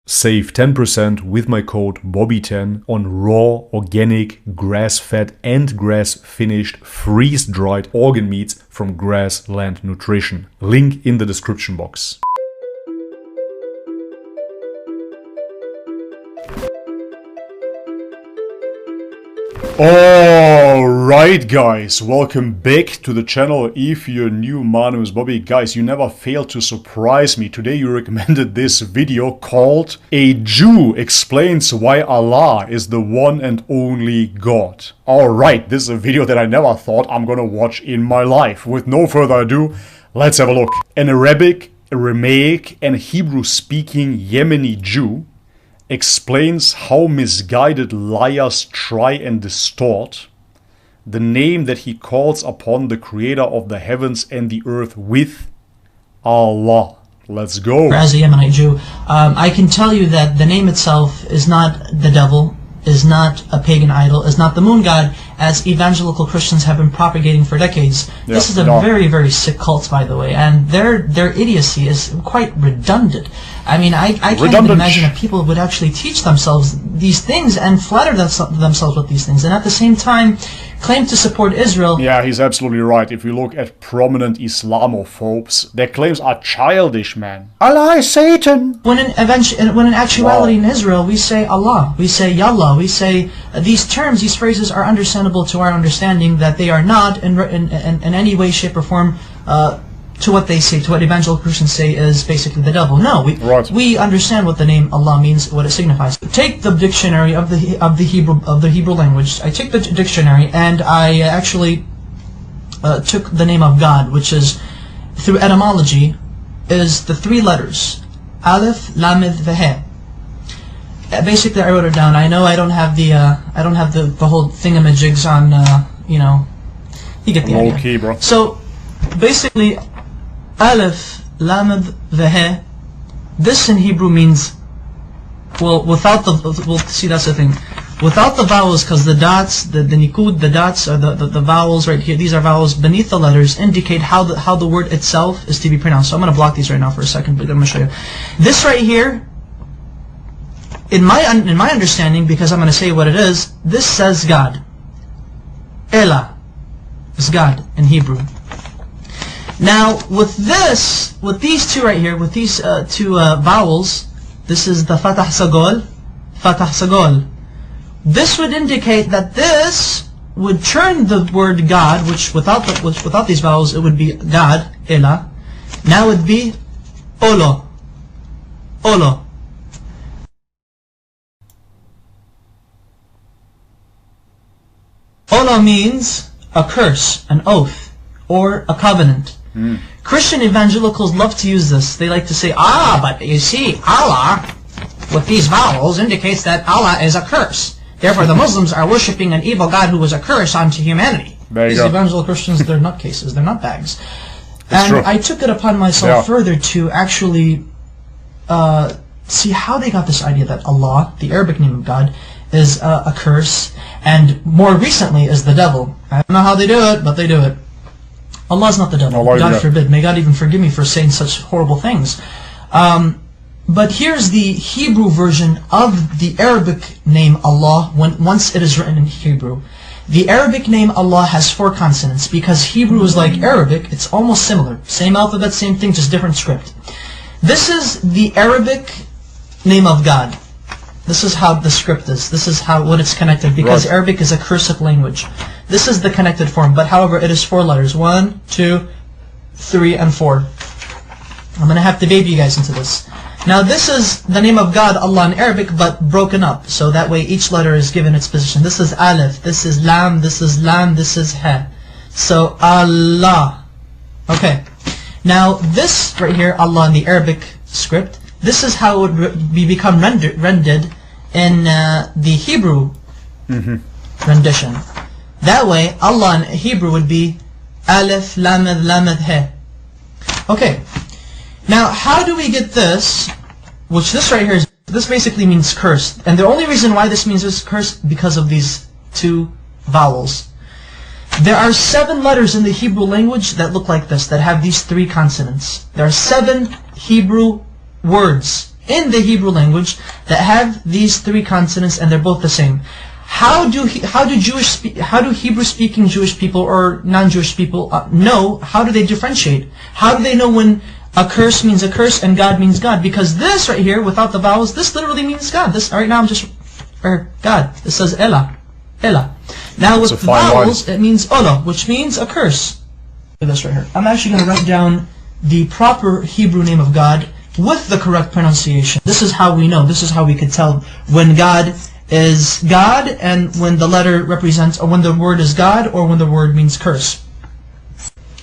Save 10% with my code BOBBY10 on raw, organic, grass-fed and grass-finished, freeze-dried organ meats from Grassland Nutrition. Link in the description box. Alright guys, welcome back to the channel. If you're new, my name is Bobby. Guys, you never fail to surprise me. Today you recommended this video called A Jew Explains Why Allah is the One and Only God. Alright, this is a video that I never thought I'm gonna watch in my life. With no further ado, let's have a look. An Arabic, Aramaic and Hebrew speaking Yemeni Jew explains how misguided liars try and distort the name that he calls upon the creator of the heavens and the earth with Allah. Let's go. As a Yemenite Jew, I can tell you that the name itself is not the devil, is not a pagan idol, is not the moon god, as evangelical Christians have been propagating for decades. Yeah, this is a very, very sick cult, by the way, and their idiocy is quite redundant. I mean, I can't even imagine that people would actually teach themselves these things and flatter themselves with these things, and at the same time claim to support Israel. Yeah, he's absolutely right. If you look at prominent Islamophobes, their claims are childish, man. Allah is Satan! When in actuality in Israel, we say Allah, we say Yallah, we say these terms, these phrases are understandable to our understanding, that they are not in any way, shape, or form to what they say, to what evangelical Christians say is basically the devil. No, we understand what the name Allah means, what it signifies. Take the dictionary of the Hebrew language. I take the dictionary and I actually took the name of God, which is through etymology is the three letters Aleph, Lamed, Veh. Basically, I wrote it down. I know I don't have the whole thingamajigs on. You know, you get the idea. Okay, bro. So basically, Aleph, Lamed, Veh. This in Hebrew means, well, without the, we'll see, that's the thing. Without the vowels, because the dots, the nikud, the dots are the vowels right here. These are vowels beneath the letters, indicate how the word itself is to be pronounced. So I'm going to block these right now for a second, but I'm going to show you. This right here, in my understanding, because I'm going to say what it is, this says God. Elah is God in Hebrew. Now, with these two right here, with these two vowels, this is the Fatah Sagol, Fatah Sagol. This would indicate that this would turn the word God, which without these vowels it would be God, Elah. Now it would be Olo, Olo. Olo means a curse, an oath, or a covenant. Christian evangelicals love to use this. They like to say, but you see, Allah, with these vowels, indicates that Allah is a curse. Therefore, the Muslims are worshipping an evil God who was a curse onto humanity. These evangelical Christians, they're nutcases, they're nutbags. And true. I took it upon myself further to actually see how they got this idea that Allah, the Arabic name of God, is a curse, and more recently is the devil. I don't know how they do it, but they do it. Allah is not the devil. God forbid. May God even forgive me for saying such horrible things. But here's the Hebrew version of the Arabic name Allah once it is written in Hebrew. The Arabic name Allah has 4 consonants because Hebrew is like Arabic. It's almost similar. Same alphabet, same thing, just different script. This is the Arabic name of God. This is how the script is. This is what it's connected, because Arabic is a cursive language. This is the connected form, but however, it is 4 letters. 1, 2, 3, and 4. I'm going to have to baby you guys into this. Now, this is the name of God, Allah, in Arabic, but broken up. So that way, each letter is given its position. This is Aleph, this is Lam, this is Lam, this is He. So, Allah. Okay. Now, this right here, Allah in the Arabic script, this is how it would become rendered in the Hebrew rendition. That way, Allah in Hebrew would be Aleph, Lamed, Lamed, He. Okay. Now, how do we get this? Which this right here is, this basically means cursed. And the only reason why this means it's cursed because of these 2 vowels. There are 7 letters in the Hebrew language that look like this, that have these 3 consonants. There are 7 Hebrew words in the Hebrew language that have these three consonants and they're both the same. How do Hebrew-speaking Jewish people or non-Jewish people know? How do they differentiate? How do they know when a curse means a curse and God means God? Because this right here, without the vowels, this literally means God. This right now I'm just God. It says Ella, Ella. Now with the vowels, it means Ola, which means a curse. Look at this right here. I'm actually going to write down the proper Hebrew name of God with the correct pronunciation. This is how we know. This is how we could tell when God is God and when the letter represents, or when the word is God, or when the word means curse.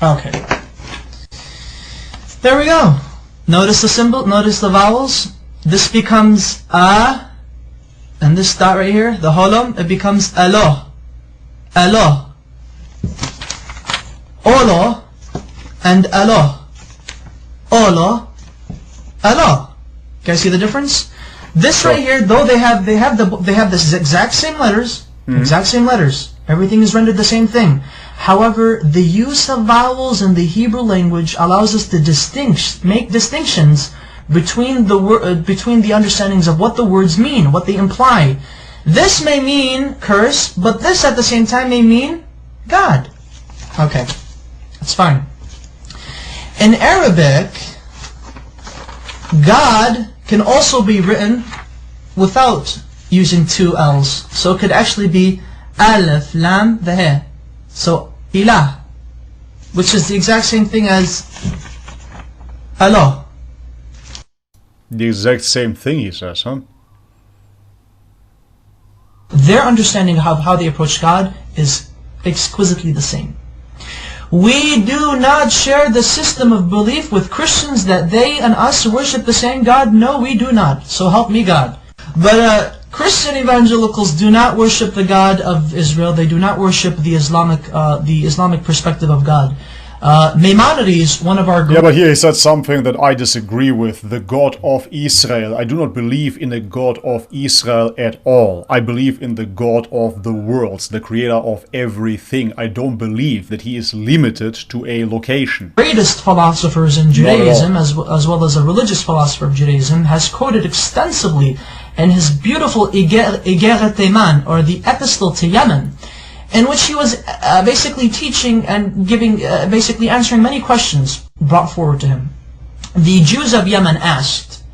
Okay. There we go. Notice the symbol, notice the vowels. This becomes A, and this dot right here, the holom, it becomes Alo. Alo. Olo and Alo. Olo, Alo. Guys see the difference? This right here, though they have the exact same letters, Everything is rendered the same thing. However, the use of vowels in the Hebrew language allows us to make distinctions between the understandings of what the words mean, what they imply. This may mean curse, but this at the same time may mean God. Okay, that's fine. In Arabic, God can also be written without using two L's. So it could actually be Alif, Lam, the He. So, Ilah, which is the exact same thing as Allah. The exact same thing, he says, huh? Their understanding of how they approach God is exquisitely the same. We do not share the system of belief with Christians that they and us worship the same God. No, we do not. So help me God. But Christian evangelicals do not worship the God of Israel. They do not worship the Islamic perspective of God. Maimonides, one of our... Yeah, but here he said something that I disagree with. The God of Israel. I do not believe in a God of Israel at all. I believe in the God of the worlds, the creator of everything. I don't believe that he is limited to a location. Greatest philosophers in Judaism, as well as a religious philosopher of Judaism, has quoted extensively in his beautiful Igeret Teman, or the Epistle to Yemen, in which he was basically teaching and giving, basically answering many questions brought forward to him. The Jews of Yemen asked,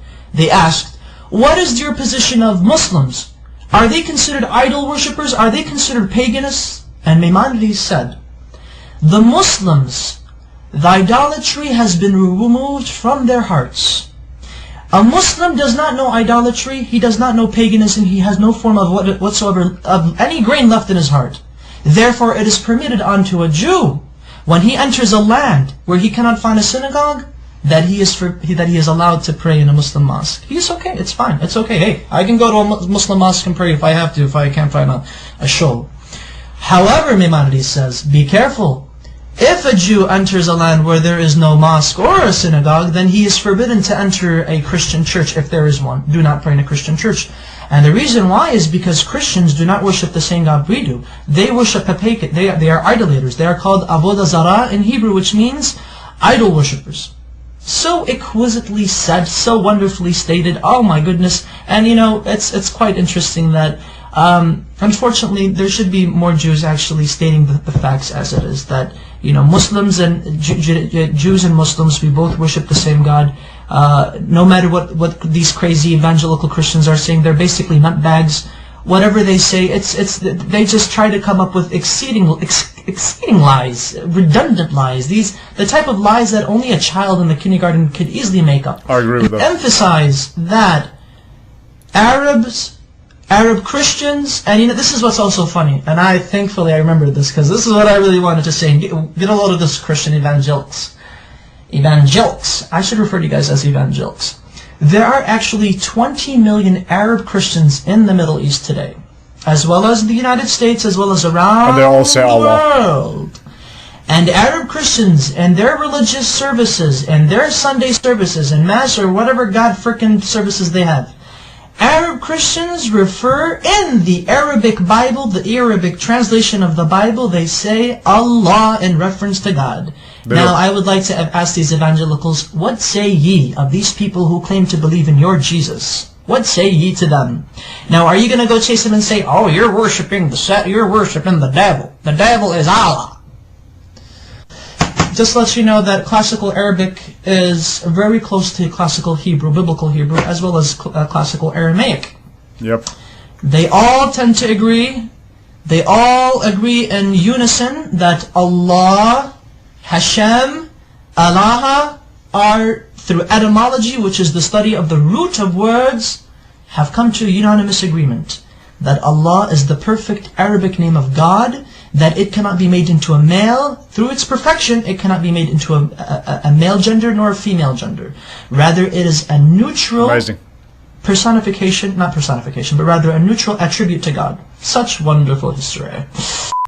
what is your position of Muslims? Are they considered idol worshippers? Are they considered paganists? And Maimonides said, the Muslims, the idolatry has been removed from their hearts. A Muslim does not know idolatry, he does not know paganism, he has no form of whatsoever of any grain left in his heart. Therefore, it is permitted unto a Jew, when he enters a land where he cannot find a synagogue, that he is allowed to pray in a Muslim mosque. He's okay, it's fine, it's okay. Hey, I can go to a Muslim mosque and pray if I have to, if I can't find a shul. However, Maimonides says, be careful. If a Jew enters a land where there is no mosque or a synagogue, then he is forbidden to enter a Christian church if there is one. Do not pray in a Christian church. And the reason why is because Christians do not worship the same God we do. They worship a pagan. They are idolaters. They are called Avodah Zarah in Hebrew, which means idol worshippers. So exquisitely said, so wonderfully stated. Oh my goodness! And you know, it's quite interesting that unfortunately there should be more Jews actually stating the facts as it is. That you know, Muslims and Jews and Muslims, we both worship the same God. No matter what these crazy evangelical Christians are saying, they're basically nutbags. Whatever they say, they just try to come up with exceeding lies, redundant lies. The type of lies that only a child in the kindergarten could easily make up. I agree with that. Emphasize that Arab Christians, and you know, this is what's also funny, and thankfully I remember this, because this is what I really wanted to say, and get a load of this, Christian evangelicals. I should refer to you guys as evangelicals. There are actually 20 million Arab Christians in the Middle East today, as well as the United States, as well as around the world. And Arab Christians and their religious services and their Sunday services and Mass or whatever God frickin' services they have, Arab Christians refer in the Arabic Bible, the Arabic translation of the Bible, they say Allah in reference to God. Now, I would like to ask these evangelicals, what say ye of these people who claim to believe in your Jesus? What say ye to them? Now, are you going to go chase them and say, oh, you're worshiping the devil. The devil is Allah. Just to let you know that classical Arabic is very close to classical Hebrew, biblical Hebrew, as well as classical Aramaic. Yep. They all tend to agree, they all agree in unison that Allah, Hashem, Allah are, through etymology, which is the study of the root of words, have come to a unanimous agreement that Allah is the perfect Arabic name of God, that it cannot be made into a male. Through its perfection, it cannot be made into a male gender nor a female gender. Rather, it is a neutral personification, not personification, but rather a neutral attribute to God. Such wonderful history.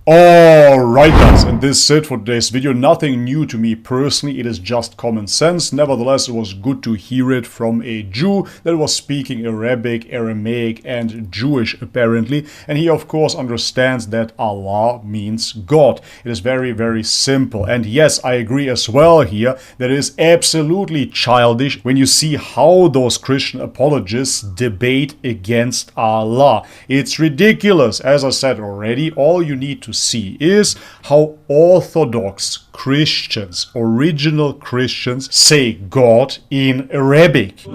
Alright guys, and this is it for today's video. Nothing new to me personally, it is just common sense. Nevertheless, it was good to hear it from a Jew that was speaking Arabic, Aramaic and Jewish apparently. And he of course understands that Allah means God. It is very, very simple. And yes, I agree as well here that it is absolutely childish when you see how those Christian apologists debate against Allah. It's ridiculous. As I said already, all you need to see is how Orthodox Christians, original Christians, say God in Arabic.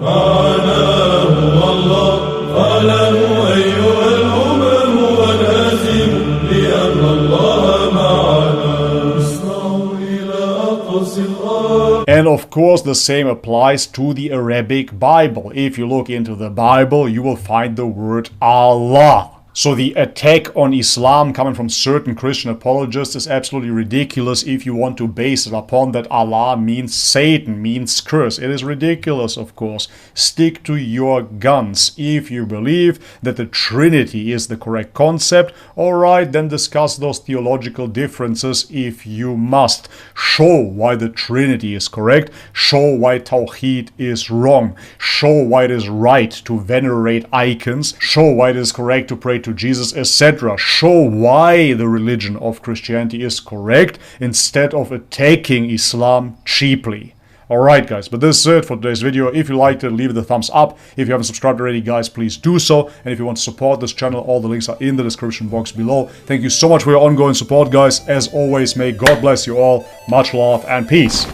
And of course the same applies to the Arabic Bible. If you look into the Bible, you will find the word Allah. So the attack on Islam coming from certain Christian apologists is absolutely ridiculous if you want to base it upon that Allah means Satan, means curse. It is ridiculous, of course. Stick to your guns. If you believe that the Trinity is the correct concept, alright, then discuss those theological differences if you must. Show why the Trinity is correct. Show why Tawheed is wrong. Show why it is right to venerate icons. Show why it is correct to pray to Jesus, etc. Show why the religion of Christianity is correct instead of attacking Islam cheaply. Alright guys, but this is it for today's video. If you liked it, leave it a thumbs up. If you haven't subscribed already, guys, please do so. And if you want to support this channel, all the links are in the description box below. Thank you so much for your ongoing support, guys. As always, may God bless you all. Much love and peace.